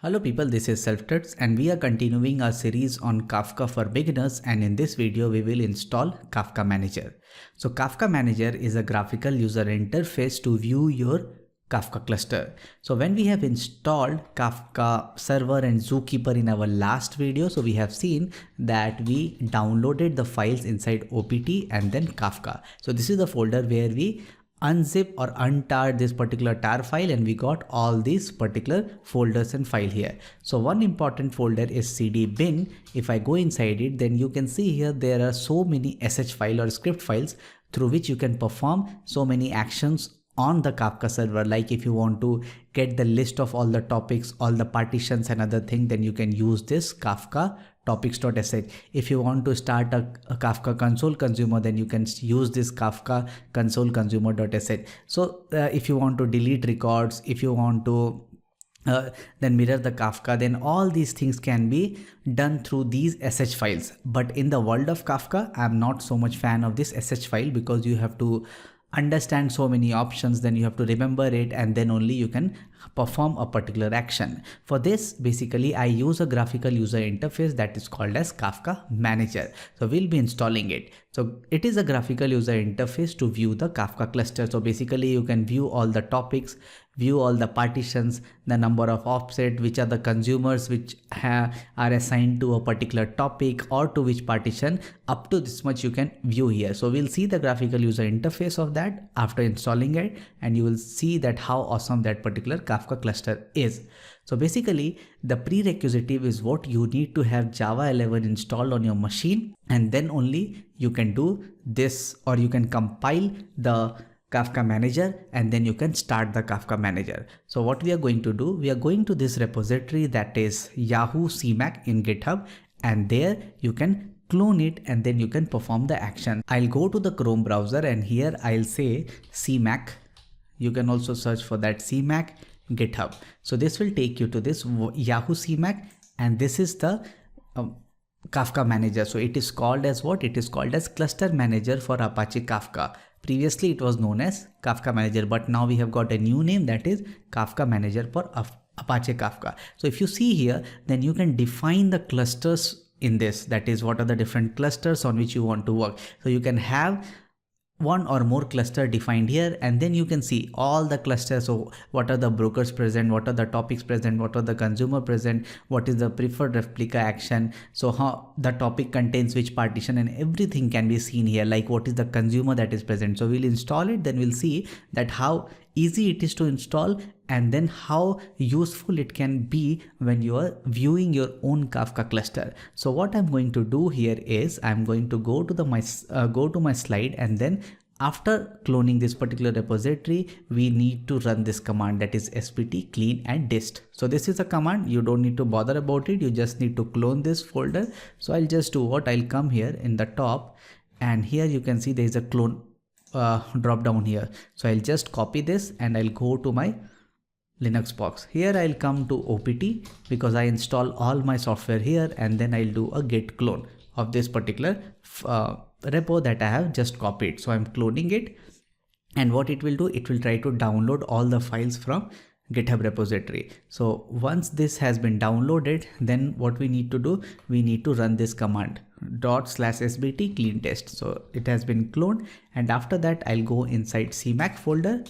Hello people, this is Self-Tuts and we are continuing our series on Kafka for beginners, and in this video we will install Kafka Manager. So Kafka Manager is a graphical user interface to view your Kafka cluster. So when we have installed Kafka server and zookeeper in our last video, so we have seen that we downloaded the files inside opt and then Kafka. So this is the folder where we unzip or untar this particular tar file, and we got all these particular folders and file here. So one important folder is cd bin. If I go inside it, then you can see here there are so many sh file or script files through which you can perform so many actions on the Kafka server. Like if you want to get the list of all the topics, all the partitions and other thing, then you can use this Kafka topics.sh. If you want to start a Kafka console consumer, then you can use this Kafka console consumer.sh. So if you want to delete records, if you want to then mirror the Kafka, then all these things can be done through these sh files. But in the world of Kafka, I'm not so much fan of this sh file because you have to understand so many options, then you have to remember it, and then only you can perform a particular action. For this, basically I use a graphical user interface that is called as Kafka Manager. So we'll be installing it. So it is a graphical user interface to view the Kafka cluster. So basically you can view all the topics, view all the partitions, the number of offset, which are the consumers which are assigned to a particular topic or to which partition. Up to this much you can view here. So we'll see the graphical user interface of that after installing it, and you will see that how awesome that particular Kafka cluster is. So basically the prerequisite is what you need to have Java 11 installed on your machine, and then only you can do this, or you can compile the Kafka Manager and then you can start the Kafka Manager. So what we are going to do, we are going to this repository that is Yahoo CMake in GitHub, and there you can clone it and then you can perform the action. I'll go to the Chrome browser and here I'll say CMake. You can also search for that CMake GitHub. So this will take you to this Yahoo CMake, and this is the Kafka Manager. So it is called as what? It is called as Cluster Manager for Apache Kafka. Previously it was known as Kafka Manager, but now we have got a new name, that is Kafka Manager for Apache Kafka. So if you see here, then you can define the clusters in this, that is what are the different clusters on which you want to work. So you can have one or more cluster defined here, and then you can see all the clusters. So what are the brokers present, what are the topics present, what are the consumer present, what is the preferred replica action, so how the topic contains which partition, and everything can be seen here, like what is the consumer that is present. So we'll install it, then we'll see that how easy it is to install, and then how useful it can be when you are viewing your own Kafka cluster. So what I'm going to do here is I'm going to go to my slide, and then after cloning this particular repository, we need to run this command, that is spt clean and dist. So this is a command, you don't need to bother about it, you just need to clone this folder. So I'll just do what, I'll come here in the top, and here you can see there is a clone drop down here. So I'll just copy this and I'll go to my Linux box. Here I'll come to opt because I install all my software here, and then I'll do a git clone of this particular repo that I have just copied. So I'm cloning it, and what it will do, it will try to download all the files from GitHub repository. So once this has been downloaded, then what we need to do, we need to run this command /sbt clean test. So it has been cloned, and after that I'll go inside CMake folder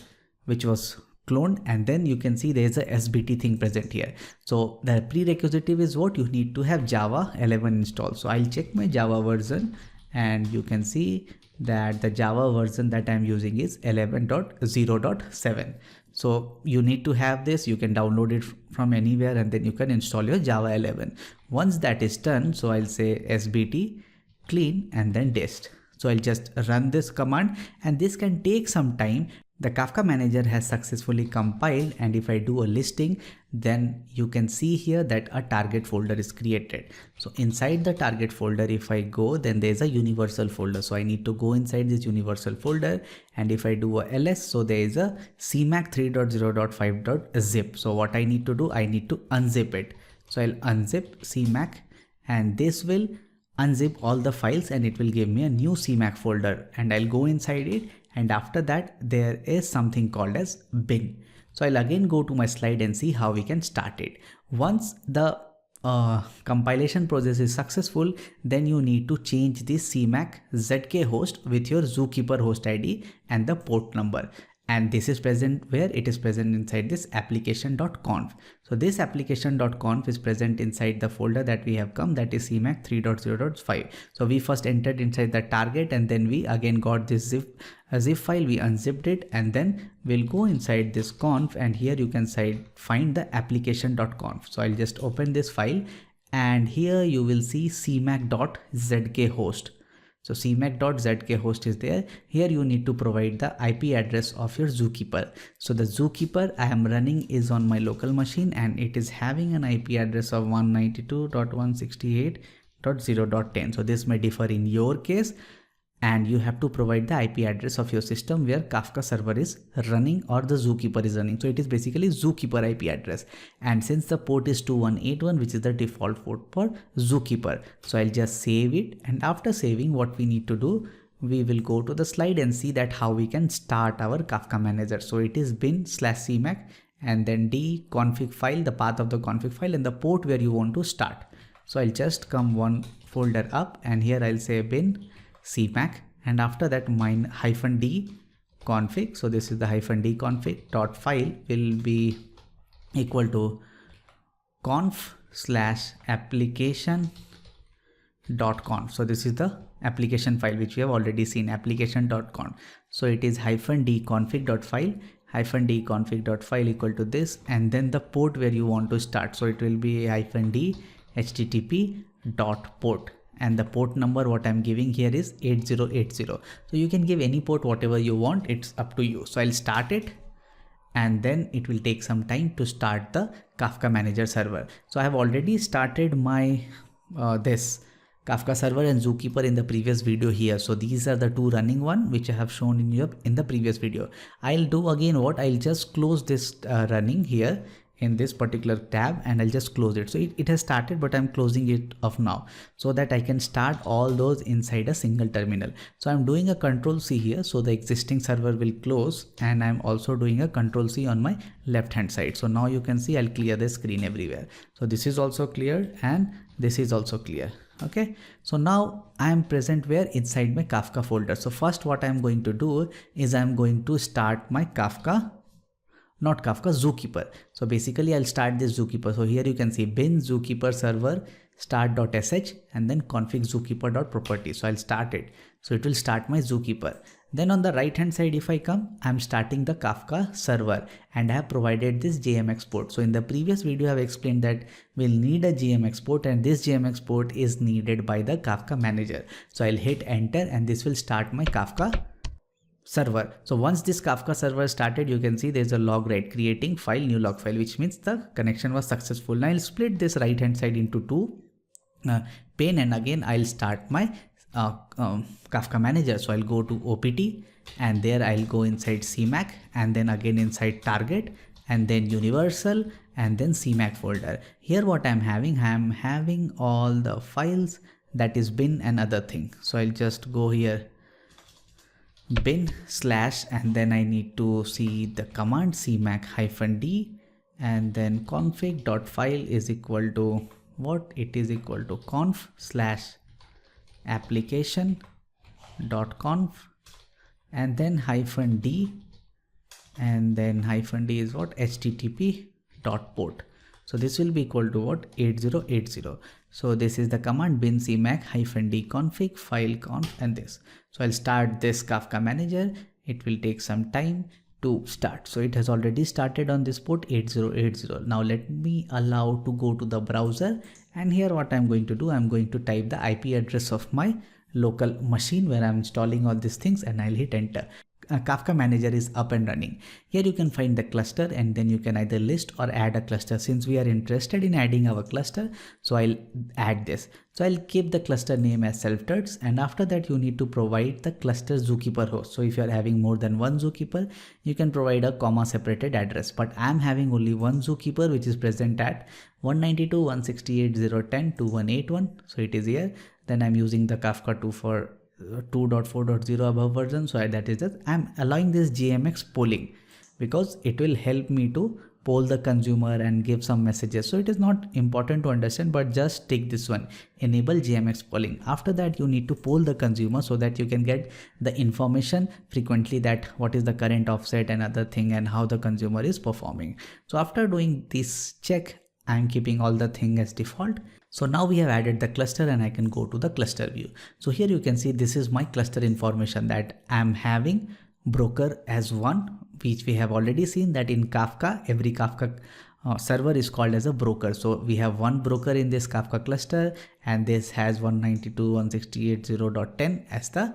which was cloned, and then you can see there is a sbt thing present here. So the prerequisite is what, you need to have Java 11 installed. So I'll check my Java version, and you can see that the Java version that I'm using is 11.0.7. So you need to have this, you can download it from anywhere, and then you can install your Java 11. Once that is done, so I'll say sbt clean and then dist. So I'll just run this command, and this can take some time. The Kafka Manager has successfully compiled, and if I do a listing, then you can see here that a target folder is created. So inside the target folder, if I go, then there's a universal folder. So I need to go inside this universal folder, and if I do a ls, so there is a cmak 3.0.5.zip. So what I need to do, I need to unzip it. So I'll unzip cmak, and this will unzip all the files, and it will give me a new cmak folder, and I'll go inside it, and after that there is something called as bin. So I'll again go to my slide and see how we can start it. Once the compilation process is successful, then you need to change this cmak.zkhosts with your zookeeper-host ID and the port number. And this is present where? It is present inside this application.conf. So this application.conf is present inside the folder that we have come, that is cmac 3.0.5. So we first entered inside the target, and then we again got this zip file, we unzipped it, and then we'll go inside this conf, and here you can find the application.conf. So I'll just open this file, and here you will see cmac.zkhosts. So cmac.zkhosts is there. Here you need to provide the IP address of your zookeeper. So the zookeeper I am running is on my local machine, and it is having an IP address of 192.168.0.10. So this may differ in your case, and you have to provide the IP address of your system where Kafka server is running or the zookeeper is running. So it is basically zookeeper IP address, and since the port is 2181, which is the default port for zookeeper, so I'll just save it. And after saving, what we need to do, we will go to the slide and see that how we can start our Kafka manager. So it is bin/cmac and then dconfig file, the path of the config file, and the port where you want to start. So I'll just come one folder up, and here I'll say bin cmac, and after that mine -d config. So this is the -dconfig.file will be equal to conf/application.conf. So this is the application file which we have already seen, application.conf. So it is -dconfig.file, -dconfig.file equal to this, and then the port where you want to start. So it will be -d Dhttp.port. And the port number what I'm giving here is 8080. So you can give any port whatever you want, it's up to you. So I'll start it, and then it will take some time to start the Kafka manager server. So I have already started my this Kafka server and zookeeper in the previous video here. So these are the two running one which I have shown in the previous video. I'll do again what, I'll just close this running here in this particular tab, and I'll just close it. So it has started, but I'm closing it off now so that I can start all those inside a single terminal. So I'm doing a Control-C here, so the existing server will close, and I'm also doing a Control-C on my left hand side. So now you can see I'll clear the screen everywhere. So this is also cleared, and this is also clear. Okay, so now I am present where? Inside my Kafka folder. So first what I'm going to do is I'm going to start my zookeeper. So basically I'll start this zookeeper. So here you can see bin zookeeper server start.sh and then config zookeeper.property. So I'll start it. So it will start my zookeeper. Then on the right hand side, if I come, I'm starting the Kafka server, and I have provided this JMX port. So in the previous video, I have explained that we'll need a JMX port, and this JMX port is needed by the Kafka manager. So I'll hit enter, and this will start my Kafka server. So once this Kafka server started, you can see there's a log, right? Creating file, new log file, which means the connection was successful. Now I'll split this right hand side into two pane, and again I'll start my Kafka manager. So I'll go to OPT, and there I'll go inside CMAC, and then again inside target, and then universal, and then CMAC folder. Here what I'm having all the files, that is bin and other thing. So I'll just go here bin / and then I need to see the command cmac-d, and then config.file is equal to what? It is equal to conf/application.conf, and then -d, and then -d is what? http.port. So this will be equal to what? 8080. So this is the command bin cmac-d config file conf, and this. So I'll start this Kafka manager. It will take some time to start. So it has already started on this port 8080. Now let me allow to go to the browser, and here what I'm going to do, I'm going to type the IP address of my local machine where I'm installing all these things, and I'll hit enter. Kafka manager is up and running. Here you can find the cluster, and then you can either list or add a cluster. Since we are interested in adding our cluster, so I'll add this. So I'll keep the cluster name as self-turts, and after that you need to provide the cluster zookeeper host. So if you are having more than one zookeeper, you can provide a comma separated address, but I'm having only one zookeeper which is present at 192.168.0.10.2181. So it is here. Then I'm using the Kafka 2 for 2.4.0 above version, so that is that I'm allowing this gmx polling because it will help me to poll the consumer and give some messages. So it is not important to understand, but just take this one, enable gmx polling. After that you need to poll the consumer so that you can get the information frequently that what is the current offset and other thing and how the consumer is performing. So after doing this check, I'm keeping all the thing as default. So now we have added the cluster and I can go to the cluster view. So here you can see this is my cluster information that I'm having broker as one, which we have already seen that in Kafka, every Kafka server is called as a broker. So we have one broker in this Kafka cluster and this has 192.168.0.10 as the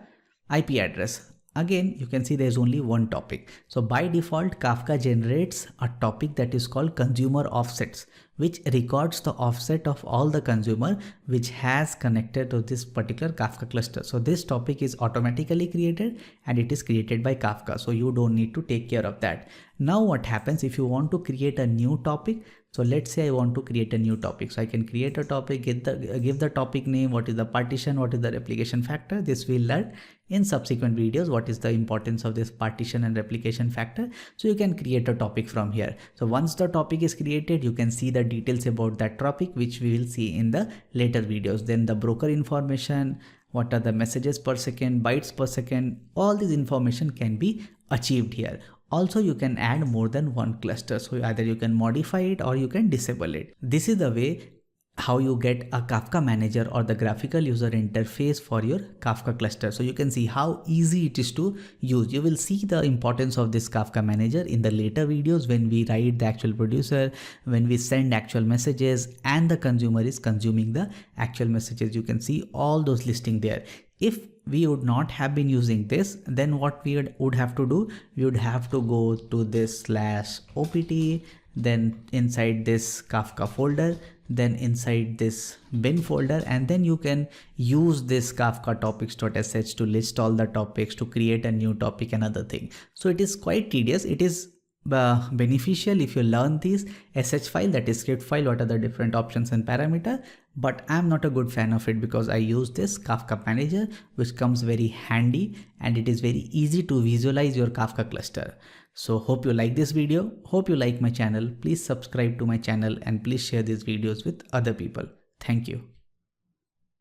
IP address. Again, you can see there's only one topic. So by default, Kafka generates a topic that is called consumer offsets, which records the offset of all the consumer which has connected to this particular Kafka cluster. So this topic is automatically created and it is created by Kafka. So you don't need to take care of that. Now what happens if you want to create a new topic? So let's say I want to create a new topic. So I can create a topic, give the topic name, what is the partition, what is the replication factor. This we'll learn in subsequent videos, what is the importance of this partition and replication factor. So you can create a topic from here. So once the topic is created, you can see the details about that topic, which we will see in the later videos. Then the broker information, what are the messages per second, bytes per second, all this information can be achieved here. Also, you can add more than one cluster. So either you can modify it or you can disable it. This is the way how you get a Kafka manager or the graphical user interface for your Kafka cluster. So you can see how easy it is to use. You will see the importance of this Kafka manager in the later videos when we write the actual producer, when we send actual messages and the consumer is consuming the actual messages. You can see all those listing there. If we would not have been using this, then what we would have to do, we would have to go to this /opt, then inside this Kafka folder, then inside this bin folder, and then you can use this Kafka topics.sh to list all the topics, to create a new topic, another thing. So it is quite tedious. It is beneficial if you learn these sh file, that is script file, what are the different options and parameter, but I'm not a good fan of it because I use this Kafka manager, which comes very handy and it is very easy to visualize your Kafka cluster. So hope you like this video, hope you like my channel. Please subscribe to my channel and please share these videos with other people. Thank you.